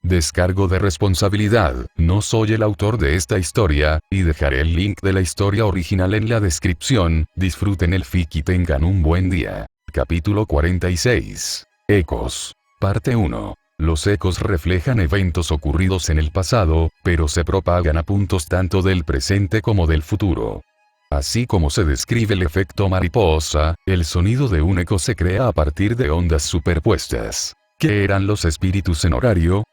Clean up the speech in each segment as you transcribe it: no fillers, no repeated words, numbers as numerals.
Descargo de responsabilidad, no soy el autor de esta historia, y dejaré el link de la historia original en la descripción. Disfruten el fic y tengan un buen día. Capítulo 46. Ecos. Parte 1. Los ecos reflejan eventos ocurridos en el pasado, pero se propagan a puntos tanto del presente como del futuro. Así como se describe el efecto mariposa, el sonido de un eco se crea a partir de ondas superpuestas. ¿Qué eran los espíritus en Horario?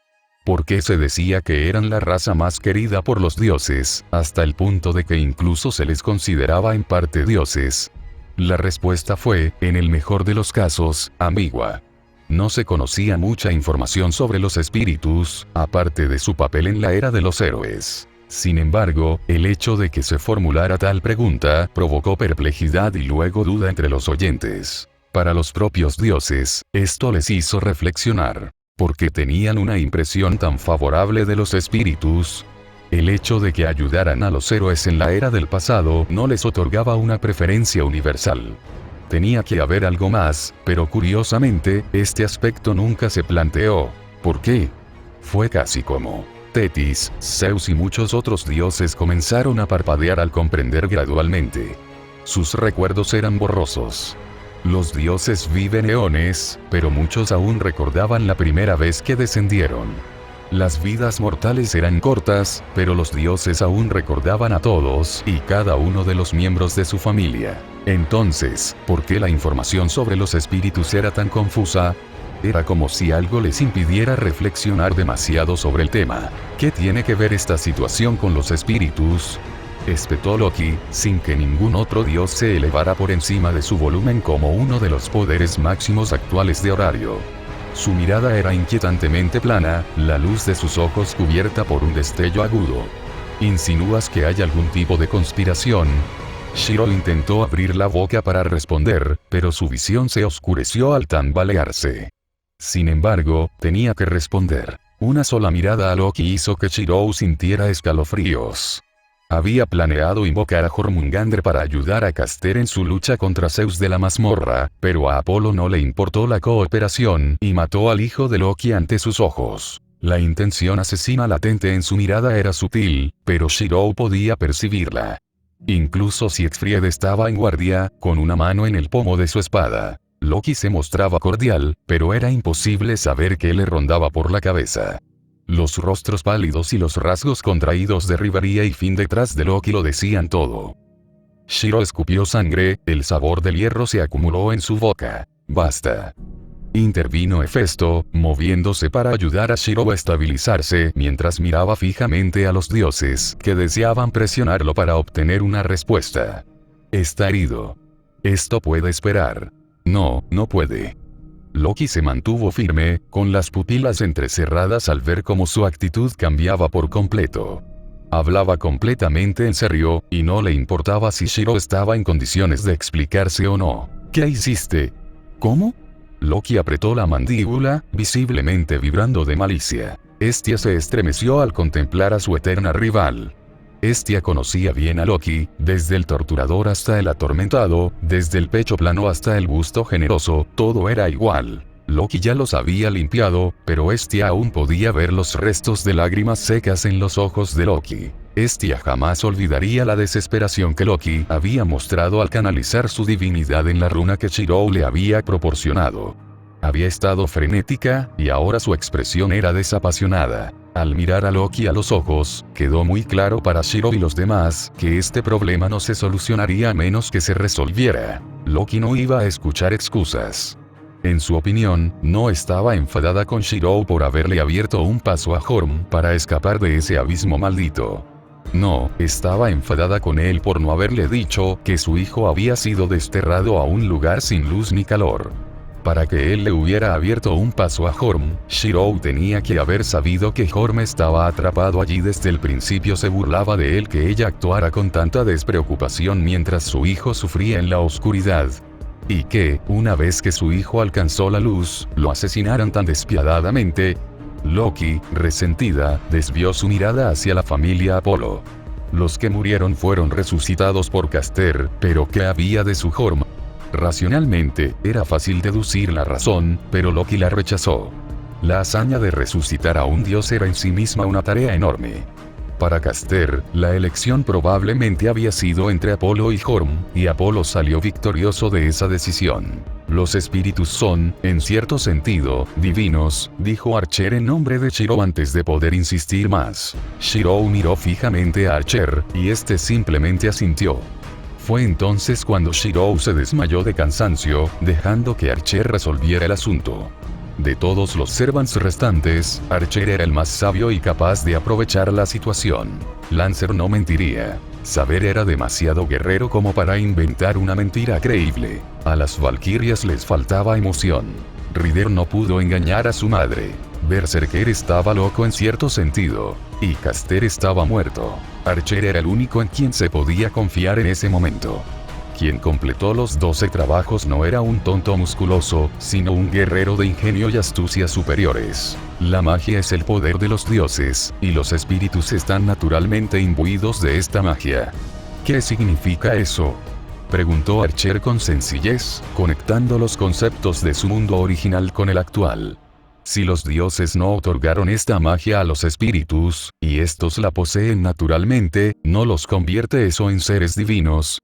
¿Por qué se decía que eran la raza más querida por los dioses, hasta el punto de que incluso se les consideraba en parte dioses? La respuesta fue, en el mejor de los casos, ambigua. No se conocía mucha información sobre los espíritus, aparte de su papel en la era de los héroes. Sin embargo, el hecho de que se formulara tal pregunta provocó perplejidad y luego duda entre los oyentes. Para los propios dioses, esto les hizo reflexionar. ¿Por qué tenían una impresión tan favorable de los espíritus? El hecho de que ayudaran a los héroes en la era del pasado no les otorgaba una preferencia universal. Tenía que haber algo más, pero curiosamente, este aspecto nunca se planteó. ¿Por qué? Fue casi como Tetis, Zeus y muchos otros dioses comenzaron a parpadear al comprender gradualmente. Sus recuerdos eran borrosos. Los dioses viven eones, pero muchos aún recordaban la primera vez que descendieron. Las vidas mortales eran cortas, pero los dioses aún recordaban a todos y cada uno de los miembros de su familia. Entonces, ¿por qué la información sobre los espíritus era tan confusa? Era como si algo les impidiera reflexionar demasiado sobre el tema. ¿Qué tiene que ver esta situación con los espíritus? Espetó Loki, sin que ningún otro dios se elevara por encima de su volumen como uno de los poderes máximos actuales de Horario. Su mirada era inquietantemente plana, la luz de sus ojos cubierta por un destello agudo. ¿Insinúas que hay algún tipo de conspiración? Shiro intentó abrir la boca para responder, pero su visión se oscureció al tambalearse. Sin embargo, tenía que responder. Una sola mirada a Loki hizo que Shiro sintiera escalofríos. Había planeado invocar a Jormungandr para ayudar a Caster en su lucha contra Zeus de la mazmorra, pero a Apolo no le importó la cooperación y mató al hijo de Loki ante sus ojos. La intención asesina latente en su mirada era sutil, pero Shiro podía percibirla. Incluso Siegfried estaba en guardia, con una mano en el pomo de su espada. Loki se mostraba cordial, pero era imposible saber qué le rondaba por la cabeza. Los rostros pálidos y los rasgos contraídos de Rivaría y Finn detrás de Loki lo decían todo. Shiro escupió sangre, el sabor del hierro se acumuló en su boca. «Basta», intervino Hefesto, moviéndose para ayudar a Shiro a estabilizarse mientras miraba fijamente a los dioses que deseaban presionarlo para obtener una respuesta. «Está herido. Esto puede esperar». «No, no puede». Loki se mantuvo firme, con las pupilas entrecerradas al ver cómo su actitud cambiaba por completo. Hablaba completamente en serio, y no le importaba si Shiro estaba en condiciones de explicarse o no. «¿Qué hiciste?» «¿Cómo?» Loki apretó la mandíbula, visiblemente vibrando de malicia. Hestia se estremeció al contemplar a su eterna rival. Hestia conocía bien a Loki, desde el torturador hasta el atormentado, desde el pecho plano hasta el busto generoso, todo era igual. Loki ya los había limpiado, pero Hestia aún podía ver los restos de lágrimas secas en los ojos de Loki. Hestia jamás olvidaría la desesperación que Loki había mostrado al canalizar su divinidad en la runa que Shiro le había proporcionado. Había estado frenética, y ahora su expresión era desapasionada. Al mirar a Loki a los ojos, quedó muy claro para Shiro y los demás que este problema no se solucionaría a menos que se resolviera. Loki no iba a escuchar excusas. En su opinión, no estaba enfadada con Shiro por haberle abierto un paso a Jorm para escapar de ese abismo maldito. No, estaba enfadada con él por no haberle dicho que su hijo había sido desterrado a un lugar sin luz ni calor. Para que él le hubiera abierto un paso a Jorm, Shiro tenía que haber sabido que Jorm estaba atrapado allí desde el principio. Se burlaba de él que ella actuara con tanta despreocupación mientras su hijo sufría en la oscuridad. Y que, una vez que su hijo alcanzó la luz, lo asesinaran tan despiadadamente. Loki, resentida, desvió su mirada hacia la familia Apolo. Los que murieron fueron resucitados por Caster, pero ¿qué había de su Jorm? Racionalmente, era fácil deducir la razón, pero Loki la rechazó. La hazaña de resucitar a un dios era en sí misma una tarea enorme. Para Caster, la elección probablemente había sido entre Apolo y Horm, y Apolo salió victorioso de esa decisión. Los espíritus son, en cierto sentido, divinos, dijo Archer en nombre de Shirou antes de poder insistir más. Shirou miró fijamente a Archer, y este simplemente asintió. Fue entonces cuando Shirou se desmayó de cansancio, dejando que Archer resolviera el asunto. De todos los servants restantes, Archer era el más sabio y capaz de aprovechar la situación. Lancer no mentiría. Saber era demasiado guerrero como para inventar una mentira creíble. A las valquirias les faltaba emoción. Ryder no pudo engañar a su madre. Berserker estaba loco en cierto sentido. Y Caster estaba muerto. Archer era el único en quien se podía confiar en ese momento. Quien completó los 12 trabajos no era un tonto musculoso, sino un guerrero de ingenio y astucia superiores. La magia es el poder de los dioses, y los espíritus están naturalmente imbuidos de esta magia. ¿Qué significa eso?, preguntó Archer con sencillez, conectando los conceptos de su mundo original con el actual. Si los dioses no otorgaron esta magia a los espíritus, y estos la poseen naturalmente, ¿no los convierte eso en seres divinos?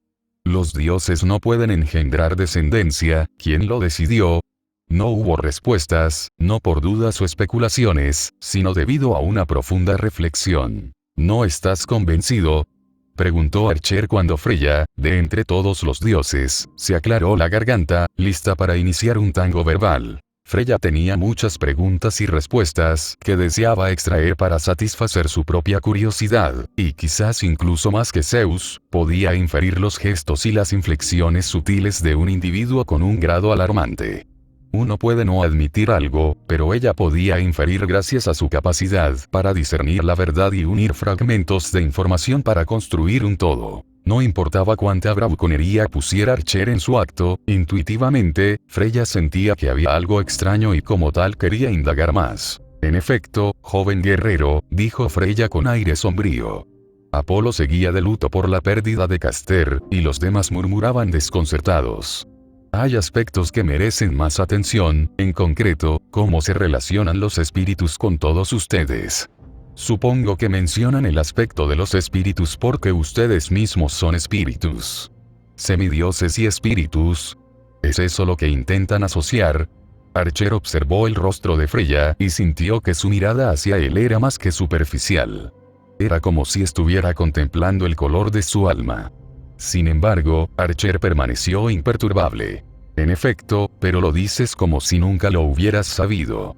Los dioses no pueden engendrar descendencia, ¿quién lo decidió? No hubo respuestas, no por dudas o especulaciones, sino debido a una profunda reflexión. ¿No estás convencido?, preguntó Archer cuando Freya, de entre todos los dioses, se aclaró la garganta, lista para iniciar un tango verbal. Freya tenía muchas preguntas y respuestas que deseaba extraer para satisfacer su propia curiosidad, y quizás incluso más que Zeus, podía inferir los gestos y las inflexiones sutiles de un individuo con un grado alarmante. Uno puede no admitir algo, pero ella podía inferir gracias a su capacidad para discernir la verdad y unir fragmentos de información para construir un todo. No importaba cuánta bravuconería pusiera Archer en su acto, intuitivamente, Freya sentía que había algo extraño y como tal quería indagar más. En efecto, joven guerrero, dijo Freya con aire sombrío. Apolo seguía de luto por la pérdida de Caster, y los demás murmuraban desconcertados. Hay aspectos que merecen más atención, en concreto, cómo se relacionan los espíritus con todos ustedes. Supongo que mencionan el aspecto de los espíritus porque ustedes mismos son espíritus. Semidioses y espíritus. ¿Es eso lo que intentan asociar? Archer observó el rostro de Freya y sintió que su mirada hacia él era más que superficial. Era como si estuviera contemplando el color de su alma. Sin embargo, Archer permaneció imperturbable. En efecto, pero lo dices como si nunca lo hubieras sabido.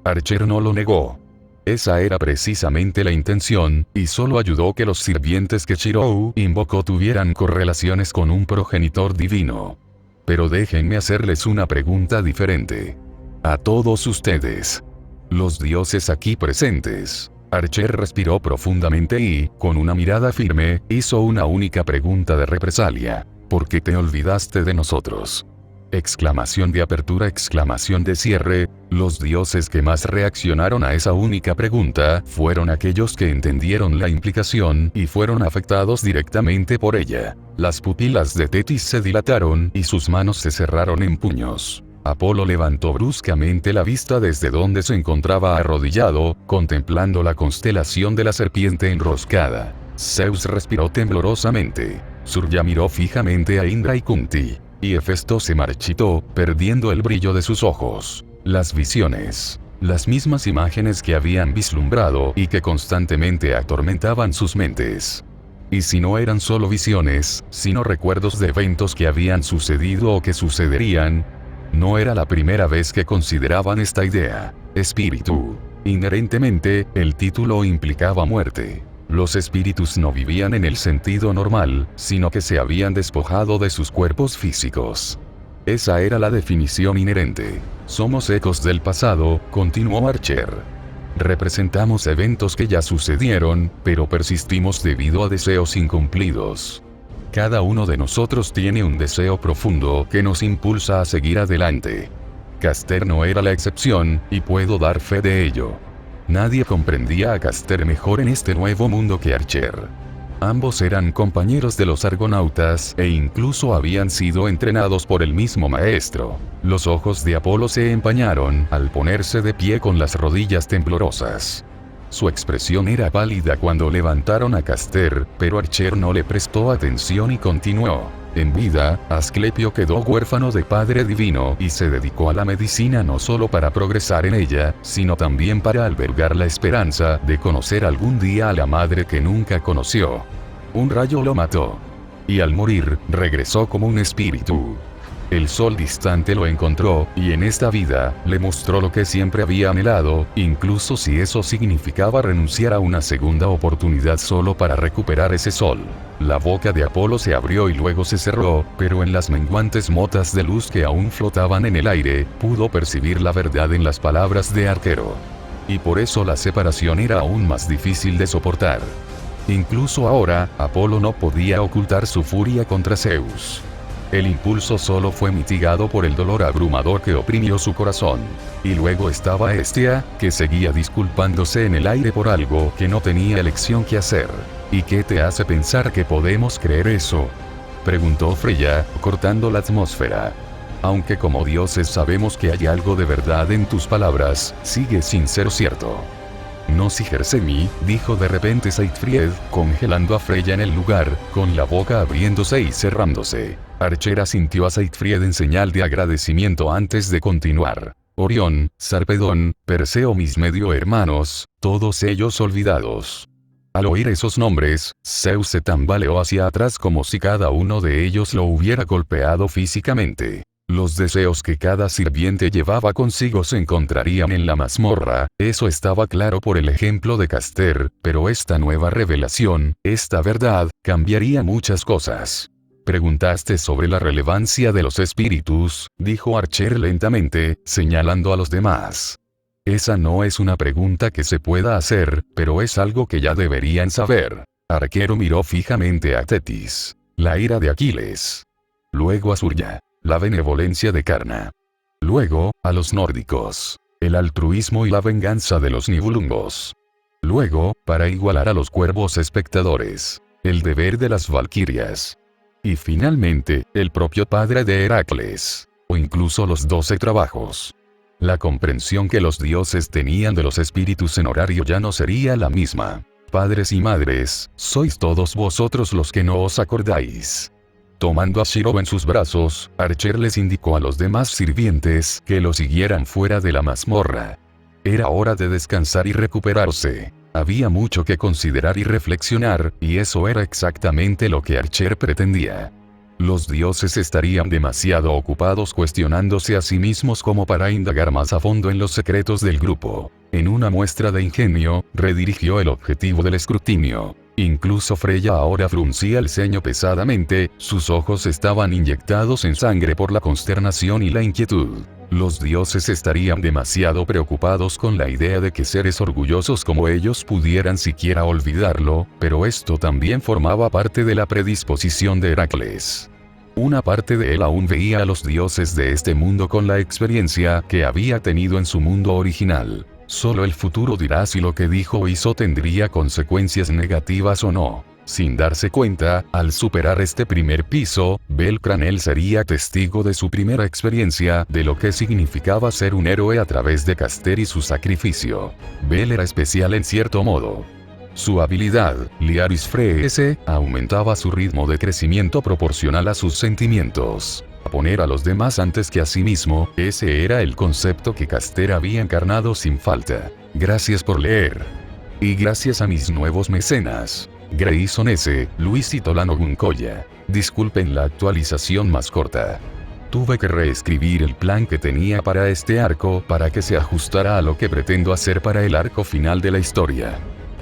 Archer no lo negó. Esa era precisamente la intención, y solo ayudó que los sirvientes que Shirou invocó tuvieran correlaciones con un progenitor divino. Pero déjenme hacerles una pregunta diferente. A todos ustedes. Los dioses aquí presentes. Archer respiró profundamente y, con una mirada firme, hizo una única pregunta de represalia. ¿Por qué te olvidaste de nosotros? Exclamación de apertura, exclamación de cierre. Los dioses que más reaccionaron a esa única pregunta fueron aquellos que entendieron la implicación y fueron afectados directamente por ella. Las pupilas de Tetis se dilataron y sus manos se cerraron en puños. Apolo levantó bruscamente la vista desde donde se encontraba arrodillado, contemplando la constelación de la serpiente enroscada. Zeus respiró temblorosamente. Surya miró fijamente a Indra y Kunti. Y Hefesto se marchitó, perdiendo el brillo de sus ojos. Las visiones. Las mismas imágenes que habían vislumbrado y que constantemente atormentaban sus mentes. Y si no eran solo visiones, sino recuerdos de eventos que habían sucedido o que sucederían. No era la primera vez que consideraban esta idea. Espíritu. Inherentemente, el título implicaba muerte. Los espíritus no vivían en el sentido normal, sino que se habían despojado de sus cuerpos físicos. Esa era la definición inherente. Somos ecos del pasado, continuó Archer. Representamos eventos que ya sucedieron, pero persistimos debido a deseos incumplidos. Cada uno de nosotros tiene un deseo profundo que nos impulsa a seguir adelante. Caster no era la excepción, y puedo dar fe de ello. Nadie comprendía a Caster mejor en este nuevo mundo que Archer. Ambos eran compañeros de los argonautas e incluso habían sido entrenados por el mismo maestro. Los ojos de Apolo se empañaron al ponerse de pie con las rodillas temblorosas. Su expresión era pálida cuando levantaron a Caster, pero Archer no le prestó atención y continuó. En vida, Asclepio quedó huérfano de padre divino y se dedicó a la medicina no solo para progresar en ella, sino también para albergar la esperanza de conocer algún día a la madre que nunca conoció. Un rayo lo mató. Y al morir, regresó como un espíritu. El sol distante lo encontró, y en esta vida, le mostró lo que siempre había anhelado, incluso si eso significaba renunciar a una segunda oportunidad solo para recuperar ese sol. La boca de Apolo se abrió y luego se cerró, pero en las menguantes motas de luz que aún flotaban en el aire, pudo percibir la verdad en las palabras de Arquero. Y por eso la separación era aún más difícil de soportar. Incluso ahora, Apolo no podía ocultar su furia contra Zeus. El impulso solo fue mitigado por el dolor abrumador que oprimió su corazón. Y luego estaba Hestia, que seguía disculpándose en el aire por algo que no tenía elección que hacer. ¿Y qué te hace pensar que podemos creer eso?, preguntó Freya, cortando la atmósfera. Aunque como dioses sabemos que hay algo de verdad en tus palabras, sigue sin ser cierto. No, si Gersemi, dijo de repente Sigfried, congelando a Freya en el lugar, con la boca abriéndose y cerrándose. Archer asintió a Sigfried en señal de agradecimiento antes de continuar. Orión, Sarpedón, Perseo, mis medio hermanos, todos ellos olvidados. Al oír esos nombres, Zeus se tambaleó hacia atrás como si cada uno de ellos lo hubiera golpeado físicamente. Los deseos que cada sirviente llevaba consigo se encontrarían en la mazmorra, eso estaba claro por el ejemplo de Caster, pero esta nueva revelación, esta verdad, cambiaría muchas cosas. Preguntaste sobre la relevancia de los espíritus, dijo Archer lentamente, señalando a los demás. Esa no es una pregunta que se pueda hacer, pero es algo que ya deberían saber. Arquero miró fijamente a Tetis. La ira de Aquiles. Luego a Surya. La benevolencia de Carna. Luego, a los nórdicos. El altruismo y la venganza de los nibelungos. Luego, para igualar a los cuervos espectadores. El deber de las valquirias. Y finalmente, el propio padre de Heracles. O incluso los 12 trabajos. La comprensión que los dioses tenían de los espíritus en horario ya no sería la misma. Padres y madres, sois todos vosotros los que no os acordáis. Tomando a Shiro en sus brazos, Archer les indicó a los demás sirvientes que lo siguieran fuera de la mazmorra. Era hora de descansar y recuperarse. Había mucho que considerar y reflexionar, y eso era exactamente lo que Archer pretendía. Los dioses estarían demasiado ocupados cuestionándose a sí mismos como para indagar más a fondo en los secretos del grupo. En una muestra de ingenio, redirigió el objetivo del escrutinio. Incluso Freya ahora fruncía el ceño pesadamente, sus ojos estaban inyectados en sangre por la consternación y la inquietud. Los dioses estarían demasiado preocupados con la idea de que seres orgullosos como ellos pudieran siquiera olvidarlo, pero esto también formaba parte de la predisposición de Heracles. Una parte de él aún veía a los dioses de este mundo con la experiencia que había tenido en su mundo original. Solo el futuro dirá si lo que dijo o hizo tendría consecuencias negativas o no. Sin darse cuenta, al superar este primer piso, Belcranel sería testigo de su primera experiencia de lo que significaba ser un héroe a través de Caster y su sacrificio. Bel era especial en cierto modo. Su habilidad, Liaris Freese, aumentaba su ritmo de crecimiento proporcional a sus sentimientos. Poner a los demás antes que a sí mismo, ese era el concepto que Caster había encarnado sin falta. Gracias por leer. Y gracias a mis nuevos mecenas. Grayson S., Luis y Tolano Guncoya. Disculpen la actualización más corta. Tuve que reescribir el plan que tenía para este arco para que se ajustara a lo que pretendo hacer para el arco final de la historia.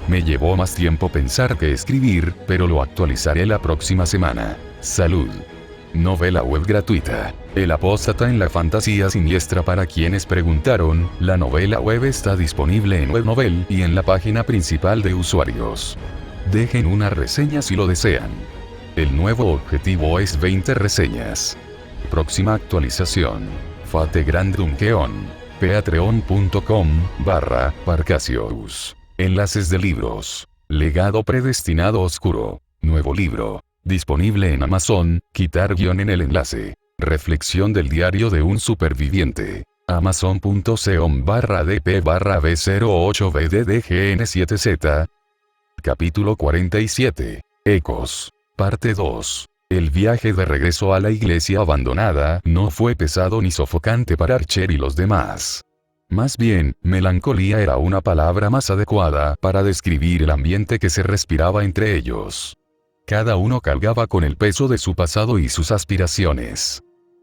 Me llevó más tiempo pensar que escribir, pero lo actualizaré la próxima semana. Salud. Novela web gratuita. El apóstata en la fantasía siniestra. Para quienes preguntaron, la novela web está disponible en Webnovel y en la página principal de usuarios. Dejen una reseña si lo desean. El nuevo objetivo es 20 reseñas. Próxima actualización. Fate Grandunkeon. Patreon.com/Parcasius. Enlaces de libros. Legado predestinado oscuro. Nuevo libro. Disponible en Amazon, quitar guión en el enlace. Reflexión del diario de un superviviente. Amazon.com/dp/b08bddgn7z. Capítulo 47. Ecos. Parte 2. El viaje de regreso a la iglesia abandonada no fue pesado ni sofocante para Archer y los demás. Más bien, melancolía era una palabra más adecuada para describir el ambiente que se respiraba entre ellos. Cada uno cargaba con el peso de su pasado y sus aspiraciones.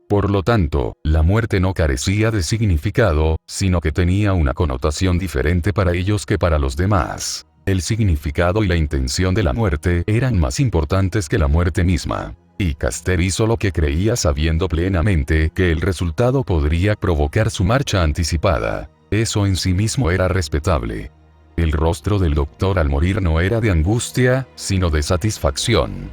Por lo tanto, la muerte no carecía de significado, sino que tenía una connotación diferente para ellos que para los demás. El significado y la intención de la muerte eran más importantes que la muerte misma. Y Caster hizo lo que creía sabiendo plenamente que el resultado podría provocar su marcha anticipada. Eso en sí mismo era respetable. El rostro del doctor al morir no era de angustia, sino de satisfacción.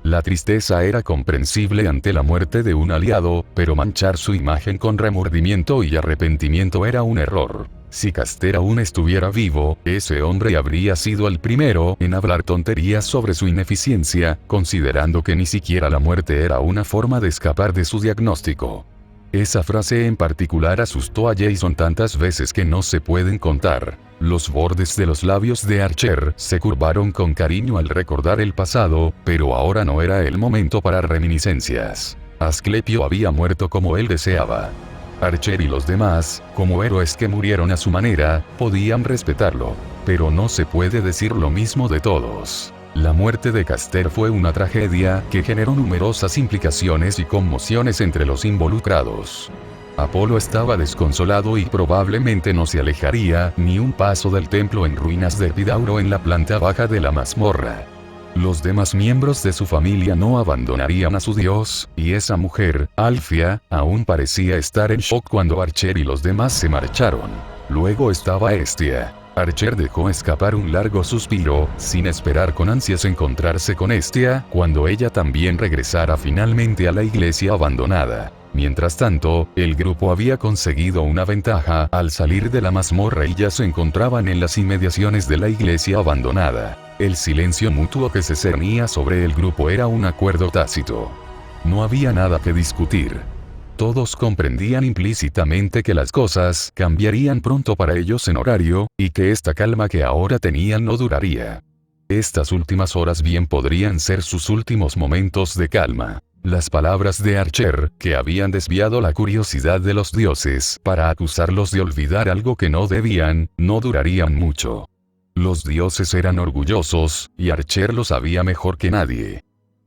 La tristeza era comprensible ante la muerte de un aliado, pero manchar su imagen con remordimiento y arrepentimiento era un error. Si Caster aún estuviera vivo, ese hombre habría sido el primero en hablar tonterías sobre su ineficiencia, considerando que ni siquiera la muerte era una forma de escapar de su diagnóstico. Esa frase en particular asustó a Jason tantas veces que no se pueden contar. Los bordes de los labios de Archer se curvaron con cariño al recordar el pasado, pero ahora no era el momento para reminiscencias. Asclepio había muerto como él deseaba. Archer y los demás, como héroes que murieron a su manera, podían respetarlo. Pero no se puede decir lo mismo de todos. La muerte de Caster fue una tragedia que generó numerosas implicaciones y conmociones entre los involucrados. Apolo estaba desconsolado y probablemente no se alejaría ni un paso del templo en ruinas de Epidauro en la planta baja de la mazmorra. Los demás miembros de su familia no abandonarían a su dios, y esa mujer, Alfia, aún parecía estar en shock cuando Archer y los demás se marcharon. Luego estaba Hestia. Archer dejó escapar un largo suspiro, sin esperar con ansias encontrarse con Hestia, cuando ella también regresara finalmente a la iglesia abandonada. Mientras tanto, el grupo había conseguido una ventaja al salir de la mazmorra y ya se encontraban en las inmediaciones de la iglesia abandonada. El silencio mutuo que se cernía sobre el grupo era un acuerdo tácito. No había nada que discutir. Todos comprendían implícitamente que las cosas cambiarían pronto para ellos en horario, y que esta calma que ahora tenían no duraría. Estas últimas horas bien podrían ser sus últimos momentos de calma. Las palabras de Archer, que habían desviado la curiosidad de los dioses para acusarlos de olvidar algo que no debían, no durarían mucho. Los dioses eran orgullosos, y Archer lo sabía mejor que nadie.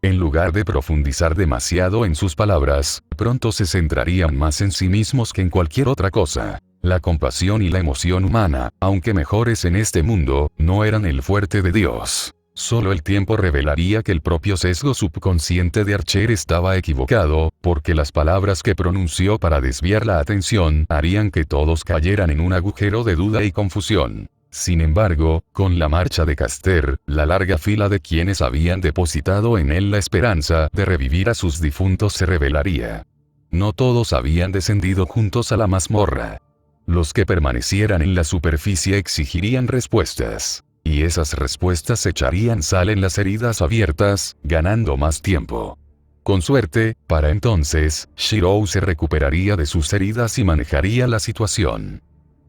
En lugar de profundizar demasiado en sus palabras, pronto se centrarían más en sí mismos que en cualquier otra cosa. La compasión y la emoción humana, aunque mejores en este mundo, no eran el fuerte de Dios. Solo el tiempo revelaría que el propio sesgo subconsciente de Archer estaba equivocado, porque las palabras que pronunció para desviar la atención harían que todos cayeran en un agujero de duda y confusión. Sin embargo, con la marcha de Caster, la larga fila de quienes habían depositado en él la esperanza de revivir a sus difuntos se revelaría. No todos habían descendido juntos a la mazmorra. Los que permanecieran en la superficie exigirían respuestas. Y esas respuestas echarían sal en las heridas abiertas, ganando más tiempo. Con suerte, para entonces, Shirou se recuperaría de sus heridas y manejaría la situación.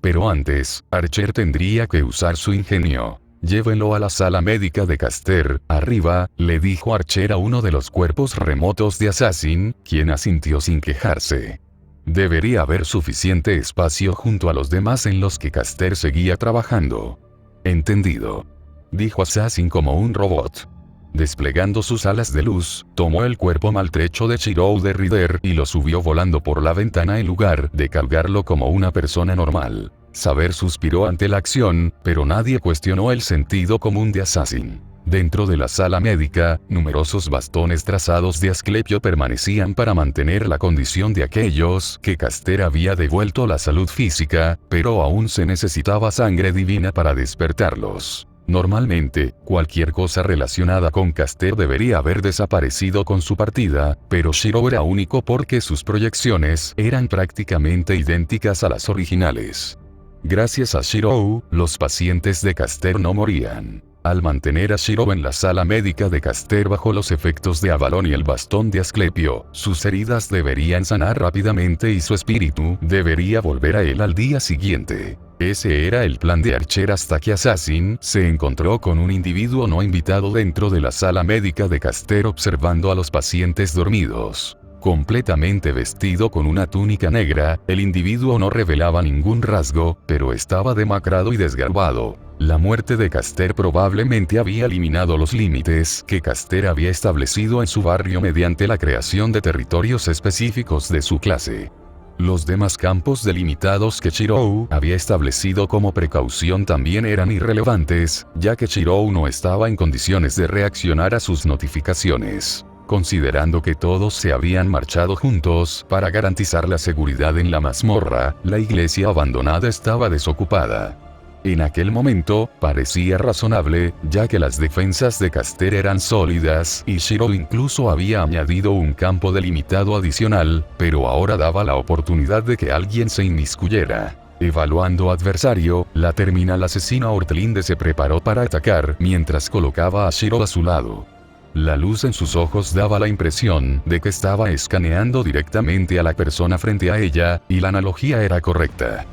Pero antes, Archer tendría que usar su ingenio. Llévenlo a la sala médica de Caster, arriba, le dijo Archer a uno de los cuerpos remotos de Assassin, quien asintió sin quejarse. Debería haber suficiente espacio junto a los demás en los que Caster seguía trabajando. Entendido. Dijo Assassin como un robot. Desplegando sus alas de luz, tomó el cuerpo maltrecho de Shirou de Rider y lo subió volando por la ventana en lugar de cargarlo como una persona normal. Saber suspiró ante la acción, pero nadie cuestionó el sentido común de Assassin. Dentro de la sala médica, numerosos bastones trazados de Asclepio permanecían para mantener la condición de aquellos que Caster había devuelto la salud física, pero aún se necesitaba sangre divina para despertarlos. Normalmente, cualquier cosa relacionada con Caster debería haber desaparecido con su partida, pero Shirou era único porque sus proyecciones eran prácticamente idénticas a las originales. Gracias a Shirou, los pacientes de Caster no morían. Al mantener a Shiro en la sala médica de Caster bajo los efectos de Avalon y el bastón de Asclepio, sus heridas deberían sanar rápidamente y su espíritu debería volver a él al día siguiente. Ese era el plan de Archer hasta que Assassin se encontró con un individuo no invitado dentro de la sala médica de Caster observando a los pacientes dormidos. Completamente vestido con una túnica negra, el individuo no revelaba ningún rasgo, pero estaba demacrado y desgarbado. La muerte de Caster probablemente había eliminado los límites que Caster había establecido en su barrio mediante la creación de territorios específicos de su clase. Los demás campos delimitados que Shirou había establecido como precaución también eran irrelevantes, ya que Shirou no estaba en condiciones de reaccionar a sus notificaciones. Considerando que todos se habían marchado juntos para garantizar la seguridad en la mazmorra, la iglesia abandonada estaba desocupada. En aquel momento, parecía razonable, ya que las defensas de Caster eran sólidas y Shirou incluso había añadido un campo delimitado adicional, pero ahora daba la oportunidad de que alguien se inmiscuyera. Evaluando adversario, la terminal asesina Ortlinde se preparó para atacar mientras colocaba a Shirou a su lado. La luz en sus ojos daba la impresión de que estaba escaneando directamente a la persona frente a ella, y la analogía era correcta.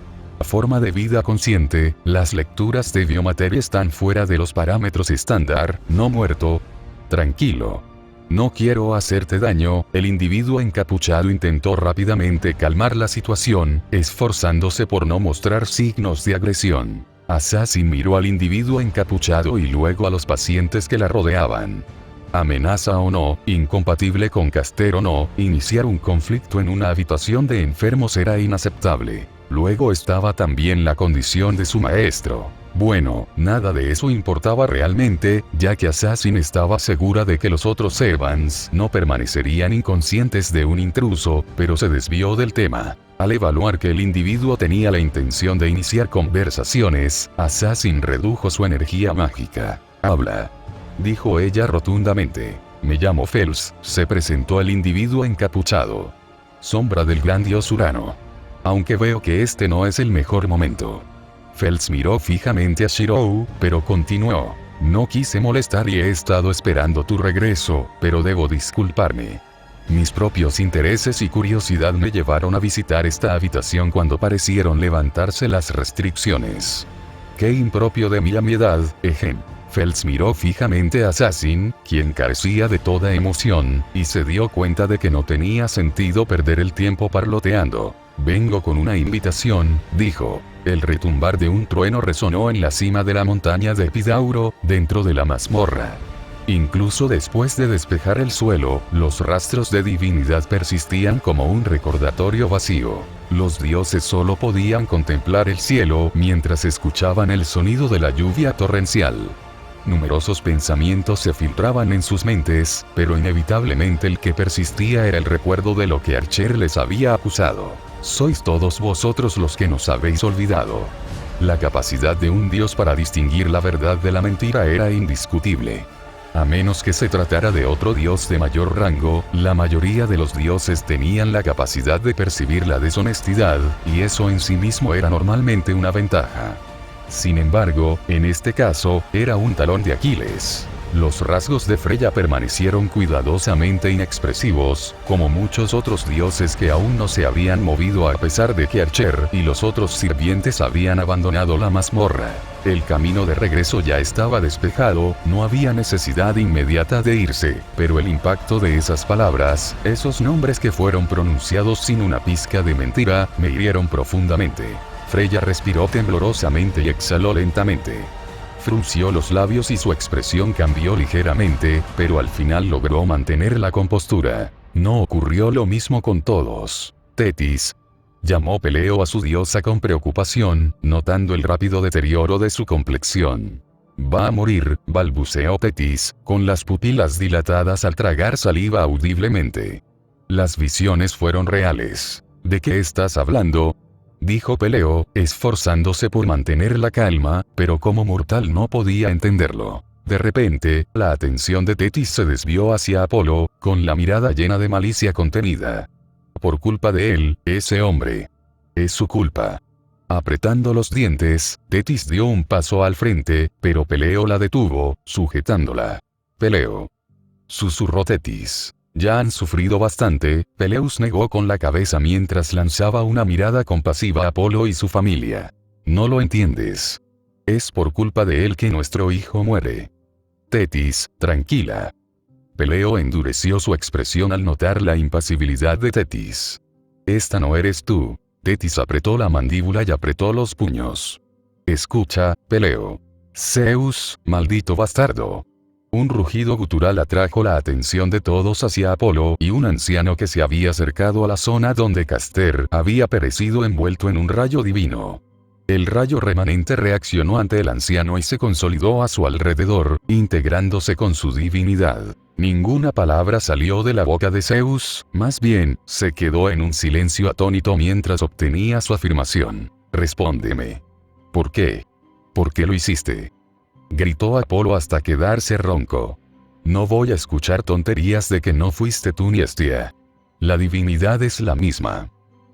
Forma de vida consciente, las lecturas de biomateria están fuera de los parámetros estándar, no muerto. Tranquilo. No quiero hacerte daño, el individuo encapuchado intentó rápidamente calmar la situación, esforzándose por no mostrar signos de agresión. Assassin miró al individuo encapuchado y luego a los pacientes que la rodeaban. Amenaza o no, incompatible con Caster o no, iniciar un conflicto en una habitación de enfermos era inaceptable. Luego estaba también la condición de su maestro. Bueno, nada de eso importaba realmente, ya que Assassin estaba segura de que los otros Evans no permanecerían inconscientes de un intruso, pero se desvió del tema. Al evaluar que el individuo tenía la intención de iniciar conversaciones, Assassin redujo su energía mágica. Habla, dijo ella rotundamente. Me llamo Fels, se presentó el individuo encapuchado. Sombra del gran dios Urano. Aunque veo que este no es el mejor momento. Fels miró fijamente a Shirou, pero continuó. No quise molestar y he estado esperando tu regreso, pero debo disculparme. Mis propios intereses y curiosidad me llevaron a visitar esta habitación cuando parecieron levantarse las restricciones. Qué impropio de mí a mi edad, ejem. Fels miró fijamente a Assassin, quien carecía de toda emoción, y se dio cuenta de que no tenía sentido perder el tiempo parloteando. Vengo con una invitación, dijo. El retumbar de un trueno resonó en la cima de la montaña de Epidauro, dentro de la mazmorra. Incluso después de despejar el suelo, los rastros de divinidad persistían como un recordatorio vacío. Los dioses solo podían contemplar el cielo mientras escuchaban el sonido de la lluvia torrencial. Numerosos pensamientos se filtraban en sus mentes, pero inevitablemente el que persistía era el recuerdo de lo que Archer les había acusado. Sois todos vosotros los que nos habéis olvidado. La capacidad de un dios para distinguir la verdad de la mentira era indiscutible. A menos que se tratara de otro dios de mayor rango, la mayoría de los dioses tenían la capacidad de percibir la deshonestidad, y eso en sí mismo era normalmente una ventaja. Sin embargo, en este caso, era un talón de Aquiles. Los rasgos de Freya permanecieron cuidadosamente inexpresivos, como muchos otros dioses que aún no se habían movido a pesar de que Archer y los otros sirvientes habían abandonado la mazmorra. El camino de regreso ya estaba despejado, no había necesidad inmediata de irse, pero el impacto de esas palabras, esos nombres que fueron pronunciados sin una pizca de mentira, me hirieron profundamente. Freya respiró temblorosamente y exhaló lentamente. Frunció los labios y su expresión cambió ligeramente, pero al final logró mantener la compostura. No ocurrió lo mismo con todos. Tetis. Llamó Peleo a su diosa con preocupación, notando el rápido deterioro de su complexión. Va a morir, balbuceó Tetis, con las pupilas dilatadas al tragar saliva audiblemente. Las visiones fueron reales. ¿De qué estás hablando?, dijo Peleo, esforzándose por mantener la calma, pero como mortal no podía entenderlo. De repente, la atención de Tetis se desvió hacia Apolo, con la mirada llena de malicia contenida. Por culpa de él, ese hombre. Es su culpa. Apretando los dientes, Tetis dio un paso al frente, pero Peleo la detuvo, sujetándola. Peleo. Susurró Tetis. Ya han sufrido bastante. Peleus negó con la cabeza mientras lanzaba una mirada compasiva a Apolo y su familia. No lo entiendes. Es por culpa de él que nuestro hijo muere. Tetis, tranquila. Peleo endureció su expresión al notar la impasibilidad de Tetis. Esta no eres tú. Tetis apretó la mandíbula y apretó los puños. Escucha, Peleo. Zeus, maldito bastardo. Un rugido gutural atrajo la atención de todos hacia Apolo y un anciano que se había acercado a la zona donde Caster había perecido envuelto en un rayo divino. El rayo remanente reaccionó ante el anciano y se consolidó a su alrededor, integrándose con su divinidad. Ninguna palabra salió de la boca de Zeus, más bien, se quedó en un silencio atónito mientras obtenía su afirmación. Respóndeme. ¿Por qué? ¿Por qué lo hiciste? Gritó Apolo hasta quedarse ronco. No voy a escuchar tonterías de que no fuiste tú ni Hestia. La divinidad es la misma.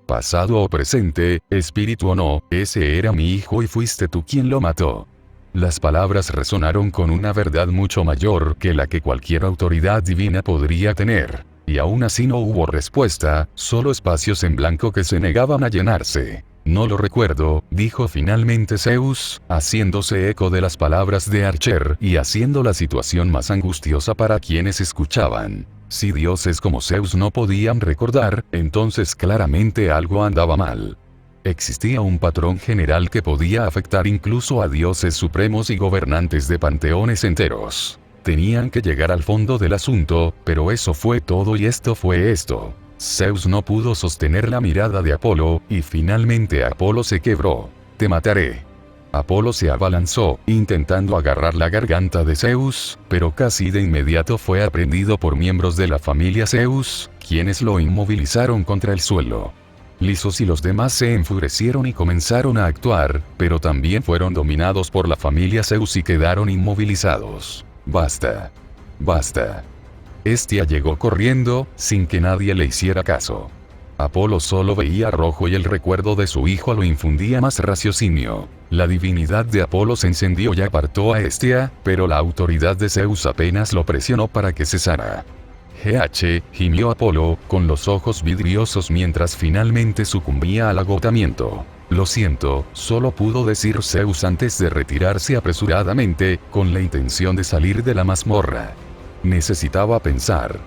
Pasado o presente, espíritu o no, ese era mi hijo y fuiste tú quien lo mató. Las palabras resonaron con una verdad mucho mayor que la que cualquier autoridad divina podría tener. Y aún así no hubo respuesta, solo espacios en blanco que se negaban a llenarse. No lo recuerdo, dijo finalmente Zeus, haciéndose eco de las palabras de Archer y haciendo la situación más angustiosa para quienes escuchaban. Si dioses como Zeus no podían recordar, entonces claramente algo andaba mal. Existía un patrón general que podía afectar incluso a dioses supremos y gobernantes de panteones enteros. Tenían que llegar al fondo del asunto, pero eso fue todo y esto fue esto. Zeus no pudo sostener la mirada de Apolo, y finalmente Apolo se quebró. Te mataré. Apolo se abalanzó, intentando agarrar la garganta de Zeus, pero casi de inmediato fue aprendido por miembros de la familia Zeus, quienes lo inmovilizaron contra el suelo. Lisos y los demás se enfurecieron y comenzaron a actuar, pero también fueron dominados por la familia Zeus y quedaron inmovilizados. Basta. Basta. Hestia llegó corriendo, sin que nadie le hiciera caso. Apolo solo veía rojo y el recuerdo de su hijo lo infundía más raciocinio. La divinidad de Apolo se encendió y apartó a Hestia, pero la autoridad de Zeus apenas lo presionó para que cesara. Gimió Apolo, con los ojos vidriosos mientras finalmente sucumbía al agotamiento. Lo siento, solo pudo decir Zeus antes de retirarse apresuradamente, con la intención de salir de la mazmorra. Necesitaba pensar.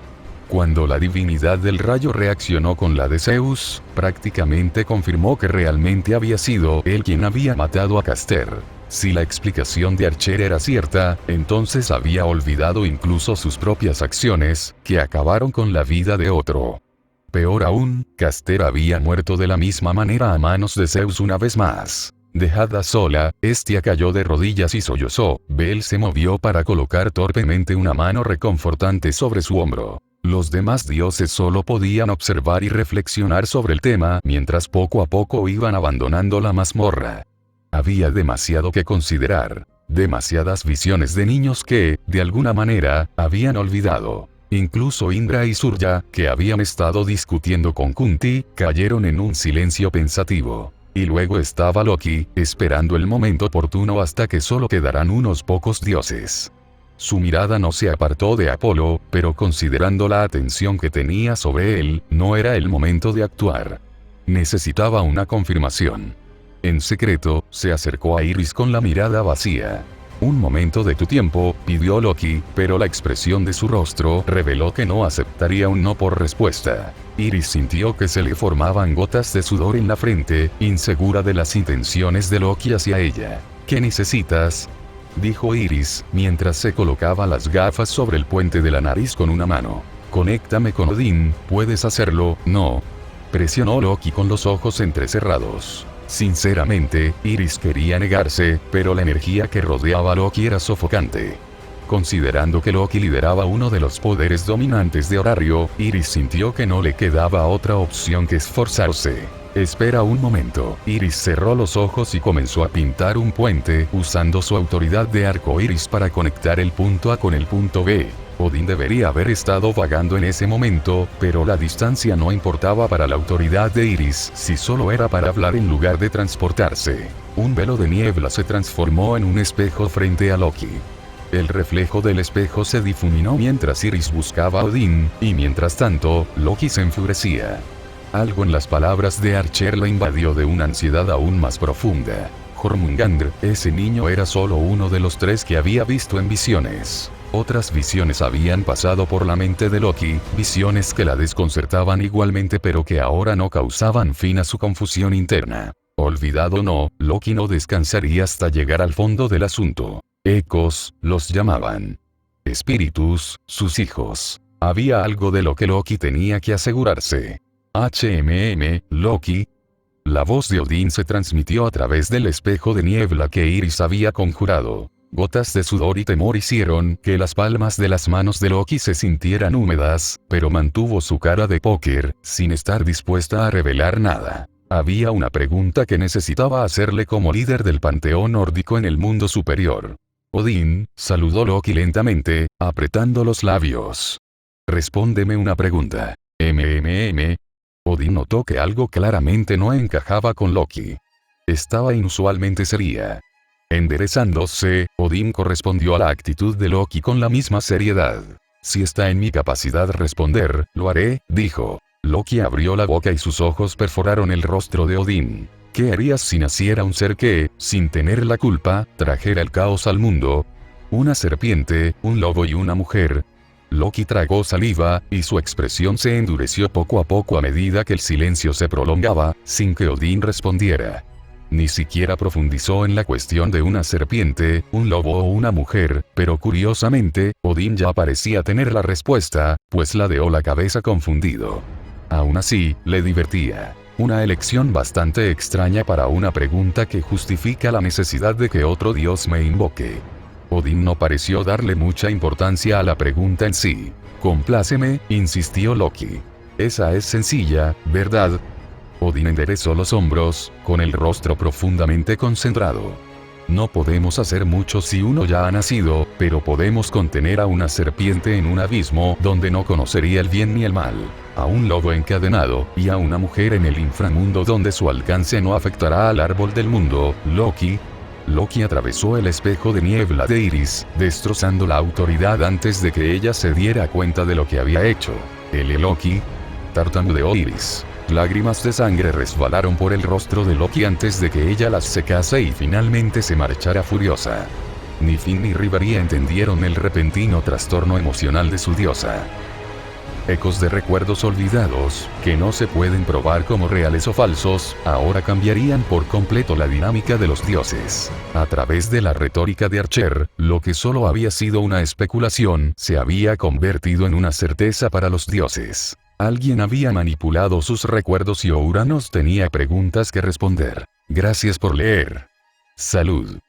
Cuando la divinidad del rayo reaccionó con la de Zeus, prácticamente confirmó que realmente había sido él quien había matado a Caster. Si la explicación de Archer era cierta, entonces había olvidado incluso sus propias acciones, que acabaron con la vida de otro. Peor aún, Caster había muerto de la misma manera a manos de Zeus una vez más. Dejada sola, Hestia cayó de rodillas y sollozó. Bel se movió para colocar torpemente una mano reconfortante sobre su hombro. Los demás dioses solo podían observar y reflexionar sobre el tema mientras poco a poco iban abandonando la mazmorra. Había demasiado que considerar, demasiadas visiones de niños que, de alguna manera, habían olvidado. Incluso Indra y Surya, que habían estado discutiendo con Kunti, cayeron en un silencio pensativo. Y luego estaba Loki, esperando el momento oportuno hasta que solo quedaran unos pocos dioses. Su mirada no se apartó de Apolo, pero considerando la atención que tenía sobre él, no era el momento de actuar. Necesitaba una confirmación. En secreto, se acercó a Iris con la mirada vacía. Un momento de tu tiempo, pidió Loki, pero la expresión de su rostro reveló que no aceptaría un no por respuesta. Iris sintió que se le formaban gotas de sudor en la frente, insegura de las intenciones de Loki hacia ella. ¿Qué necesitas?, dijo Iris, mientras se colocaba las gafas sobre el puente de la nariz con una mano. Conéctame con Odín, ¿puedes hacerlo? No. Presionó Loki con los ojos entrecerrados. Sinceramente, Iris quería negarse, pero la energía que rodeaba a Loki era sofocante. Considerando que Loki lideraba uno de los poderes dominantes de Horario, Iris sintió que no le quedaba otra opción que esforzarse. Espera un momento. Iris cerró los ojos y comenzó a pintar un puente, usando su autoridad de arco iris para conectar el punto A con el punto B. Odín debería haber estado vagando en ese momento, pero la distancia no importaba para la autoridad de Iris si solo era para hablar en lugar de transportarse. Un velo de niebla se transformó en un espejo frente a Loki. El reflejo del espejo se difuminó mientras Iris buscaba a Odín, y mientras tanto, Loki se enfurecía. Algo en las palabras de Archer lo invadió de una ansiedad aún más profunda. Jormungandr, ese niño era solo uno de los 3 que había visto en visiones. Otras visiones habían pasado por la mente de Loki, visiones que la desconcertaban igualmente pero que ahora no causaban fin a su confusión interna. Olvidado o no, Loki no descansaría hasta llegar al fondo del asunto. Ecos, los llamaban. Espíritus, sus hijos. Había algo de lo que Loki tenía que asegurarse. Loki. La voz de Odín se transmitió a través del espejo de niebla que Iris había conjurado. Gotas de sudor y temor hicieron que las palmas de las manos de Loki se sintieran húmedas, pero mantuvo su cara de póker, sin estar dispuesta a revelar nada. Había una pregunta que necesitaba hacerle como líder del panteón nórdico en el mundo superior. Odín, saludó Loki lentamente, apretando los labios. Respóndeme una pregunta. Odín notó que algo claramente no encajaba con Loki. Estaba inusualmente seria. Enderezándose, Odín correspondió a la actitud de Loki con la misma seriedad. Si está en mi capacidad responder, lo haré, dijo. Loki abrió la boca y sus ojos perforaron el rostro de Odín. ¿Qué harías si naciera un ser que, sin tener la culpa, trajera el caos al mundo? Una serpiente, un lobo y una mujer. Loki tragó saliva, y su expresión se endureció poco a poco a medida que el silencio se prolongaba, sin que Odín respondiera. Ni siquiera profundizó en la cuestión de una serpiente, un lobo o una mujer, pero curiosamente, Odín ya parecía tener la respuesta, pues ladeó la cabeza confundido. Aún así, le divertía. Una elección bastante extraña para una pregunta que justifica la necesidad de que otro dios me invoque. Odín no pareció darle mucha importancia a la pregunta en sí. Compláceme, insistió Loki. Esa es sencilla, ¿verdad? Odín enderezó los hombros, con el rostro profundamente concentrado. No podemos hacer mucho si uno ya ha nacido, pero podemos contener a una serpiente en un abismo donde no conocería el bien ni el mal, a un lobo encadenado, y a una mujer en el inframundo donde su alcance no afectará al árbol del mundo, Loki. Loki atravesó el espejo de niebla de Iris, destrozando la autoridad antes de que ella se diera cuenta de lo que había hecho. Loki. Tartamudeó Iris. Lágrimas de sangre resbalaron por el rostro de Loki antes de que ella las secase y finalmente se marchara furiosa. Ni Finn ni Rivaria entendieron el repentino trastorno emocional de su diosa. Ecos de recuerdos olvidados, que no se pueden probar como reales o falsos, ahora cambiarían por completo la dinámica de los dioses. A través de la retórica de Archer, lo que solo había sido una especulación, se había convertido en una certeza para los dioses. Alguien había manipulado sus recuerdos y Ouranos tenía preguntas que responder. Gracias por leer. Salud.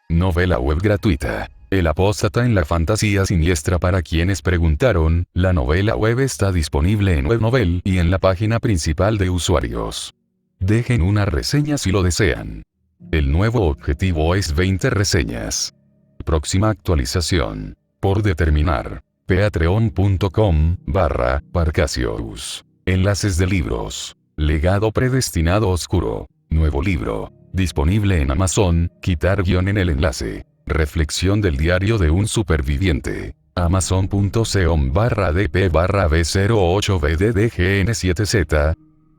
Novela web gratuita. El apóstata en la fantasía siniestra. Para quienes preguntaron, la novela web está disponible en WebNovel y en la página principal de usuarios. Dejen una reseña si lo desean. El nuevo objetivo es 20 reseñas. Próxima actualización. Por determinar. Patreon.com/Parcasius. Enlaces de libros. Legado predestinado oscuro. Nuevo libro. Disponible en Amazon. Quitar guión en el enlace. Reflexión del diario de un superviviente. Amazon.com/dp/b08bddgn7z